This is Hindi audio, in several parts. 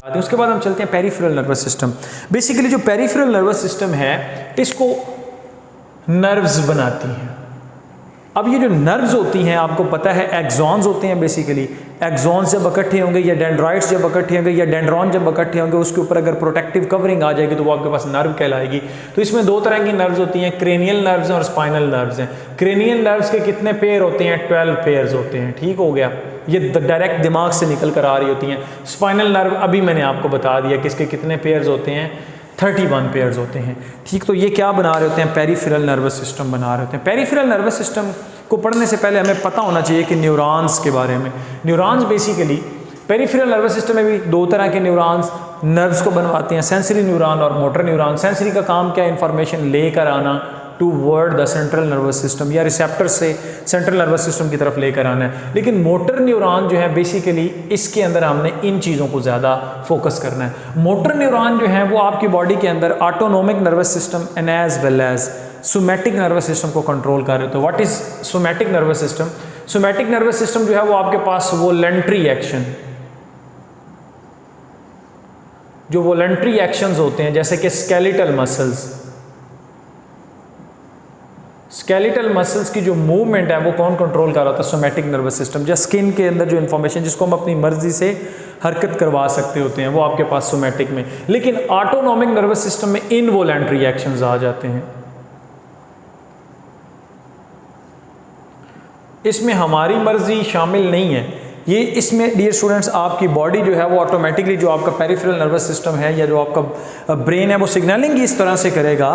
उसके बाद हम चलते हैं पेरिफेरल नर्वस सिस्टम। बेसिकली जो पेरिफेरल नर्वस सिस्टम है इसको नर्व्स बनाती हैं। अब ये जो नर्व्स होती हैं आपको पता है एक्सॉन्स होते हैं। बेसिकली एक्सॉन्स जब इकट्ठे होंगे या डेंड्राइट्स जब इकट्ठे होंगे या डेंड्रॉन जब इकट्ठे होंगे, उसके ऊपर अगर प्रोटेक्टिव कवरिंग आ जाएगी तो वो आपके पास नर्व कहलाएगी। तो इसमें दो तरह की नर्व्स होती हैं, क्रेनियल नर्व्स और स्पाइनल नर्व्स हैं। क्रेनियल नर्व्स के कितने पेयर होते हैं? 12 पेयर्स होते हैं। ठीक हो गया, ये डायरेक्ट दिमाग से निकल कर आ रही होती हैं। स्पाइनल नर्व अभी मैंने आपको बता दिया कि इसके कितने पेयर्स होते हैं, 31 पेयर्स होते हैं। ठीक, तो ये क्या बना रहे होते हैं? पेरिफेरल नर्वस सिस्टम बना रहे होते हैं। पेरिफेरल नर्वस सिस्टम को पढ़ने से पहले हमें पता होना चाहिए कि न्यूरॉन्स के बारे में। Neurons basically peripheral nervous system में भी दो तरह के न्यूरॉन्स नर्व्स को बनवाते हैं, सेंसरी न्यूरॉन और मोटर न्यूरॉन। सेंसरी का काम क्या है? इंफॉर्मेशन लेकर आना toward the central nervous system, या रिसेप्टर से सेंट्रल नर्वस सिस्टम की तरफ लेकर आना है। लेकिन मोटर न्यूरॉन जो है बेसिकली इसके अंदर हमने इन चीज़ों को ज़्यादा फोकस करना है। मोटर न्यूरॉन जो है वो आपकी बॉडी के अंदर autonomic nervous system and as well as somatic nervous system को कंट्रोल कर रहे हो। तो what is somatic nervous system? Somatic nervous system जो है वो आपके पास वोलेंट्री एक्शन, जो वोलेंट्री एक्शंस होते हैं जैसे कि स्केलेटल मसल्स, स्केलेटल मसल्स की जो मूवमेंट है वो कौन कंट्रोल कर रहा था? Somatic nervous system. या स्किन के अंदर जो इन्फॉर्मेशन जिसको हम अपनी मर्जी से हरकत करवा सकते होते हैं वो आपके पास सोमैटिक में। लेकिन ऑटोनोमिक नर्वस सिस्टम में इनवोलेंट्री एक्शंस आ जाते हैं। इसमें हमारी मर्जी शामिल नहीं है। ये इसमें डियर स्टूडेंट्स आपकी बॉडी जो है वो ऑटोमेटिकली जो आपका पेरिफेरल नर्वस सिस्टम है या जो आपका ब्रेन है वो सिग्नलिंग इस तरह से करेगा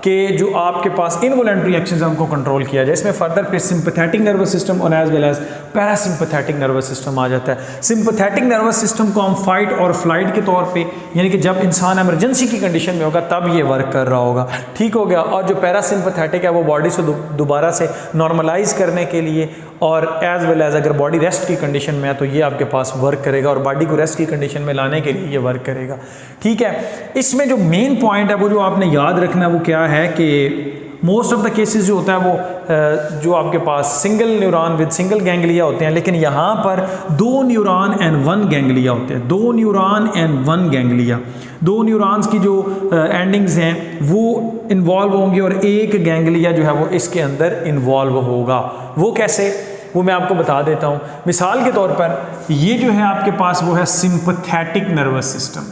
कि जो आपके पास इनवोलेंट्री एक्शंस हैं उनको कंट्रोल किया जाए। इसमें फर्दर फिर सिंपैथेटिक नर्वस सिस्टम और as well as parasympathetic nervous system आ जाता है। सिंपैथेटिक नर्वस सिस्टम को हम फाइट और फ्लाइट के तौर पे, यानी कि जब इंसान इमरजेंसी की कंडीशन में होगा तब ये वर्क कर रहा होगा। ठीक हो गया। और जो पैरासिम्पैथेटिक है वो बॉडी से दोबारा से नॉर्मलाइज करने के लिए और एज वेल एज अगर बॉडी रेस्ट की कंडीशन में है तो ये आपके पास वर्क करेगा और बॉडी को रेस्ट की कंडीशन में लाने के लिए ये वर्क करेगा। ठीक है। इसमें जो मेन पॉइंट है वो जो आपने याद रखना है वो क्या है कि मोस्ट ऑफ द केसेस जो होता है वो जो आपके पास single neuron with single ganglia होते हैं, लेकिन यहाँ पर 2 न्यूरॉन एंड 1 गैंग्लिया होते हैं। 2 न्यूरॉन एंड 1 गैंग्लिया, 2 न्यूरॉन्स की जो एंडिंग्स हैं वो इन्वॉल्व होंगी और एक गैंग्लिया जो है वो इसके अंदर इन्वॉल्व होगा। वो कैसे, वो मैं आपको बता देता हूँ। मिसाल के तौर पर ये जो है आपके पास वो है सिंपैथेटिक नर्वस सिस्टम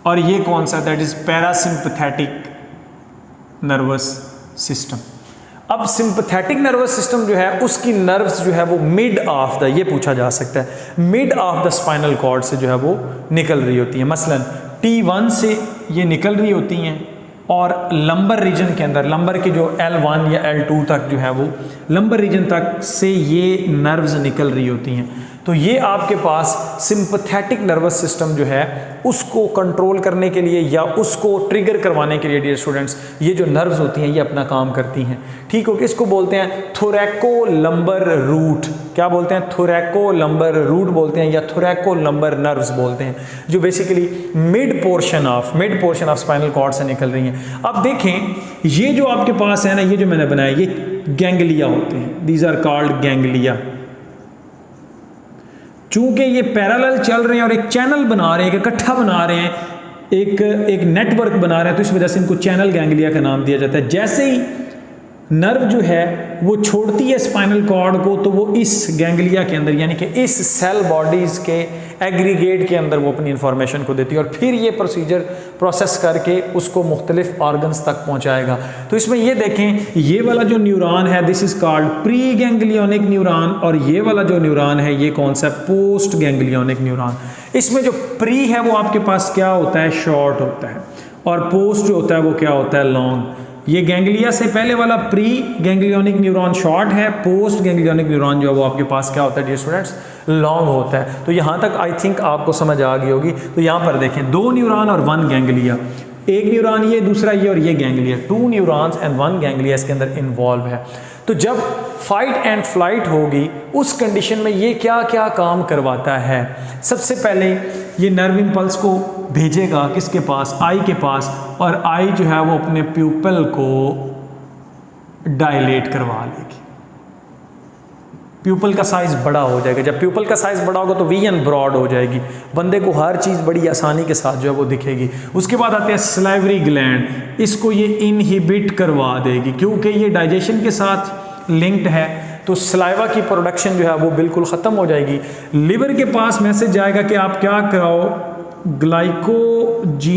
और ये कौन सा? That is parasympathetic nervous system. अब सिंपैथेटिक नर्वस सिस्टम जो है उसकी नर्व्स जो है वो मिड ऑफ द, ये पूछा जा सकता है, mid of the spinal cord से जो है वो निकल रही होती है। मसलन T1 से ये निकल रही होती हैं और लंबर रीजन के अंदर, लंबर की जो L1 या L2 तक जो है वो लंबर रीजन तक से ये नर्व्स निकल रही होती हैं। तो ये आपके पास सिंपैथेटिक नर्वस सिस्टम जो है उसको कंट्रोल करने के लिए या उसको ट्रिगर करवाने के लिए डियर स्टूडेंट्स ये जो नर्व्स होती हैं ये अपना काम करती हैं। ठीक हो गया। इसको बोलते हैं थोरैको लंबर रूट। क्या बोलते हैं? थोरैको लंबर रूट बोलते हैं या थोरैको लंबर नर्व्स बोलते हैं, जो basically mid portion of spinal cord से निकल रही हैं। अब देखें ये जो आपके पास है ना, ये जो मैंने बनाया ये गैंग्लिया होते हैं। These are called ganglia. चूंकि ये पैरेलल चल रहे हैं और एक चैनल बना रहे हैं, एक इकट्ठा बना रहे हैं, एक नेटवर्क बना रहे हैं, तो इस वजह से इनको चैनल गैंग्लिया का नाम दिया जाता है। जैसे ही नर्व जो है वो छोड़ती है स्पाइनल कॉर्ड को तो वो इस गैंग्लिया के अंदर यानी कि इस सेल बॉडीज़ के एग्रीगेट के अंदर वो अपनी इंफॉर्मेशन को देती है और फिर ये प्रोसेस करके उसको मुख्तलिफ ऑर्गन्स तक पहुंचाएगा। तो इसमें ये देखें, ये वाला जो न्यूरॉन है this is called pre ganglionic neuron और ये वाला जो न्यूरॉन है ये कौन सा? Post ganglionic neuron. इसमें जो प्री है वो आपके पास क्या होता है? शॉर्ट होता है और पोस्ट जो होता है वो क्या होता है? लॉन्ग। ये गैंग्लिया से पहले वाला प्री गैंग्लियोनिक न्यूरॉन शॉर्ट है, पोस्ट गैंग्लियोनिक न्यूरॉन जो है वो आपके पास क्या होता है डियर स्टूडेंट्स? लॉन्ग होता है। तो यहाँ तक आई थिंक आपको समझ आ गई होगी। तो यहाँ पर देखें 2 न्यूरॉन और 1 गैंग्लिया, एक न्यूरॉन ये, दूसरा ये और ये गैंग्लिया, 2 न्यूरॉन्स एंड 1 गैंग्लिया इसके अंदर इन्वॉल्व है। तो जब फाइट एंड फ्लाइट होगी उस कंडीशन में ये क्या क्या काम करवाता है? सबसे पहले ये नर्व इम्पल्स को भेजेगा किसके पास? आई के पास, और आई जो है वो अपने प्यूपल को डायलेट करवा लेगी। प्यूपल का साइज़ बड़ा हो जाएगा। जब प्यूपल का साइज़ बड़ा होगा तो विजन ब्रॉड हो जाएगी, बंदे को हर चीज़ बड़ी आसानी के साथ जो है वो दिखेगी। उसके बाद आते हैं सलाइवरी ग्लैंड, इसको ये इनहिबिट करवा देगी क्योंकि ये डाइजेशन के साथ लिंक्ड है, तो सलाइवा की प्रोडक्शन जो है वो बिल्कुल ख़त्म हो जाएगी। लिवर के पास मैसेज जाएगा कि आप क्या कराओ, ग्लाइकोजिनोलाइसिस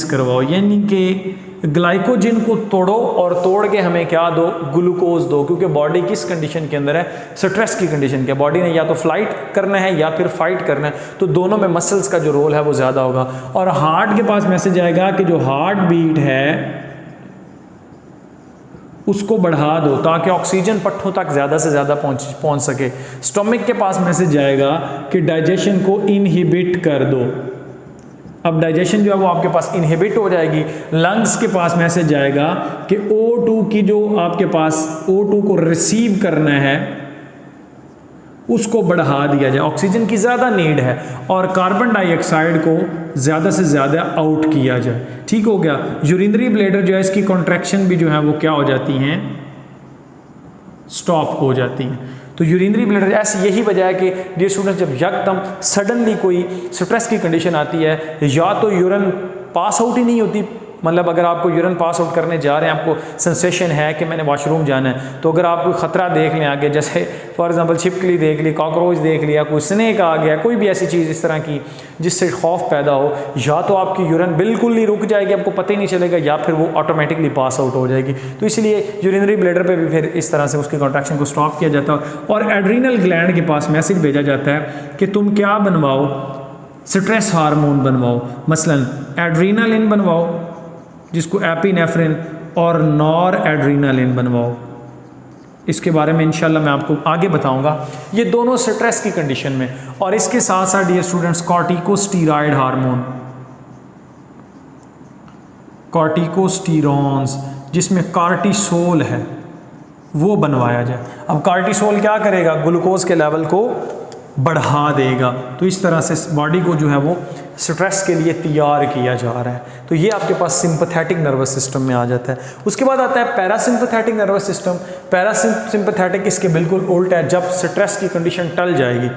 करवाओ, यानी कि ग्लाइकोजिन को तोड़ो और तोड़ के हमें क्या दो, ग्लूकोज दो, क्योंकि बॉडी किस कंडीशन के अंदर है, स्ट्रेस की कंडीशन के। बॉडी ने या तो फ्लाइट करना है या फिर फाइट करना है, तो दोनों में मसल्स का जो रोल है वो ज़्यादा होगा। और हार्ट के पास मैसेज आएगा कि जो हार्ट बीट है उसको बढ़ा दो ताकि ऑक्सीजन पट्टों तक ज़्यादा से ज़्यादा पहुंच सके। स्टमक के पास मैसेज आएगा कि डाइजेशन को इनहिबिट कर दो। अब डाइजेशन जो है वो आपके पास इनहिबिट हो जाएगी। लंग्स के पास मैसेज आएगा कि O2 की जो आपके पास O2 को रिसीव करना है उसको बढ़ा दिया जाए, ऑक्सीजन की ज़्यादा नीड है, और कार्बन डाइऑक्साइड को ज़्यादा से ज़्यादा आउट किया जाए। ठीक हो गया। यूरिनरी ब्लैडर जो है इसकी कॉन्ट्रैक्शन भी जो है वो क्या हो जाती हैं, स्टॉप हो जाती हैं। तो यूरिनरी ब्लैडर ऐसी यही वजह है कि डियर स्टूडेंट्स, जब यकदम सडनली कोई स्ट्रेस की कंडीशन आती है, या तो यूरिन पास आउट ही नहीं होती, मतलब अगर आपको यूरिन पास आउट करने जा रहे हैं, आपको सेंसेशन है कि मैंने वॉशरूम जाना है, तो अगर आप कोई ख़तरा देख लें आगे, जैसे फॉर एग्जांपल छिपकली देख ली, कॉकरोच देख लिया, कोई स्नेक आ गया, कोई भी ऐसी चीज़ इस तरह की जिससे खौफ पैदा हो, या तो आपकी यूरिन बिल्कुल ही रुक जाएगी, आपको पता ही नहीं चलेगा, या फिर वो ऑटोमेटिकली पास आउट हो जाएगी। तो इसलिए यूरिनरी ब्लैडर पे भी फिर इस तरह से उसकी कॉन्ट्रैक्शन को स्टॉप किया जाता है। और एड्रीनल ग्लैंड के पास मैसेज भेजा जाता है कि तुम क्या बनवाओ, स्ट्रेस हार्मोन बनवाओ, मसलन एड्रीनालिन बनवाओ जिसको एपिनेफ्रिन, और नॉर एड्रीनालिन बनवाओ। इसके बारे में इंशाल्लाह मैं आपको आगे बताऊंगा। ये दोनों स्ट्रेस की कंडीशन में। और इसके साथ साथ डियर स्टूडेंट्स कॉर्टिकोस्टीरॉइड हार्मोन, कॉर्टिकोस्टीरॉन्स जिसमें कार्टिसोल है वो बनवाया जाए। अब कार्टिसोल क्या करेगा, ग्लूकोज के लेवल को बढ़ा देगा। तो इस तरह से बॉडी को जो है वो स्ट्रेस के लिए तैयार किया जा रहा है। तो ये आपके पास सिंपैथेटिक नर्वस सिस्टम में आ जाता है। उसके बाद आता है पैरासिम्पैथेटिक नर्वस सिस्टम। पैरासिम्पैथेटिक इसके बिल्कुल उल्टा है। जब स्ट्रेस की कंडीशन टल जाएगी,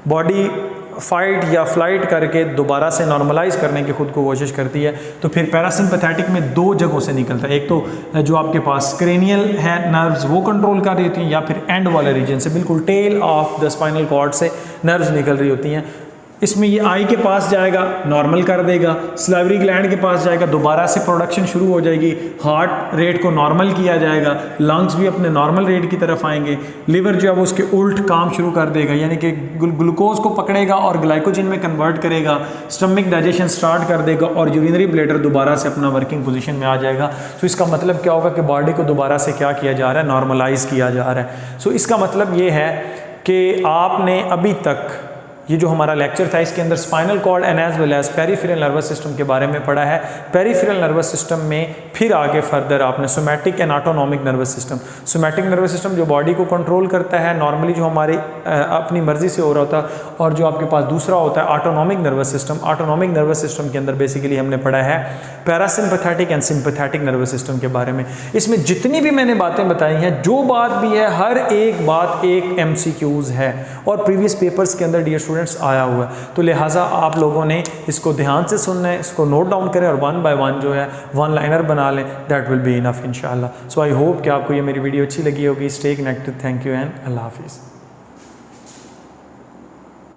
बॉडी फाइट या फ्लाइट करके दोबारा से नॉर्मलाइज करने की खुद को कोशिश करती है, तो फिर पैरासिम्पैथेटिक में दो जगहों से निकलता है। एक तो जो आपके पास क्रेनियल है नर्व्स वो कंट्रोल कर रही होती हैं, या फिर एंड वाले रीजन से बिल्कुल tail of the spinal cord से नर्व्स निकल रही होती हैं। इसमें ये आई के पास जाएगा, नॉर्मल कर देगा, सलाइवरी ग्लैंड के पास जाएगा, दोबारा से प्रोडक्शन शुरू हो जाएगी, हार्ट रेट को नॉर्मल किया जाएगा, लंग्स भी अपने नॉर्मल रेट की तरफ आएंगे, लिवर जो है वो उसके उल्ट काम शुरू कर देगा, यानी कि ग्लूकोज को पकड़ेगा और ग्लाइकोजन में कन्वर्ट करेगा, स्टमक डाइजेशन स्टार्ट कर देगा, और यूरिनरी ब्लैडर दोबारा से अपना वर्किंग पोजीशन में आ जाएगा। सो इसका मतलब क्या होगा कि बॉडी को दोबारा से क्या किया जा रहा है, नॉर्मलाइज किया जा रहा है। सो इसका मतलब ये है कि आपने अभी तक ये जो हमारा लेक्चर था इसके अंदर spinal cord and as well as peripheral nervous system के बारे में पढ़ा है। पेरिफेरल नर्वस सिस्टम में फिर आगे फर्दर आपने somatic and autonomic nervous system, somatic nervous system जो बॉडी को कंट्रोल करता है नॉर्मली, जो हमारी अपनी मर्जी से हो रहा होता है, और जो आपके पास दूसरा होता है autonomic nervous system. Autonomic nervous system के अंदर बेसिकली हमने पढ़ा है parasympathetic and sympathetic nervous system के बारे में। इसमें जितनी भी मैंने बातें बताई हैं, जो बात भी है, हर एक बात एक MCQs है और प्रीवियस पेपर्स के अंदर डियर स्टूडेंट्स आया हुआ है। तो लिहाजा आप लोगों ने इसको ध्यान से सुनना है, इसको नोट डाउन करें और वन बाय वन जो है वन लाइनर बना लें। दैट विल बी इनफ इंशाल्लाह। सो आई होप कि आपको ये मेरी वीडियो अच्छी लगी होगी। Stay connected. Thank you and अल्लाह हाफिज़।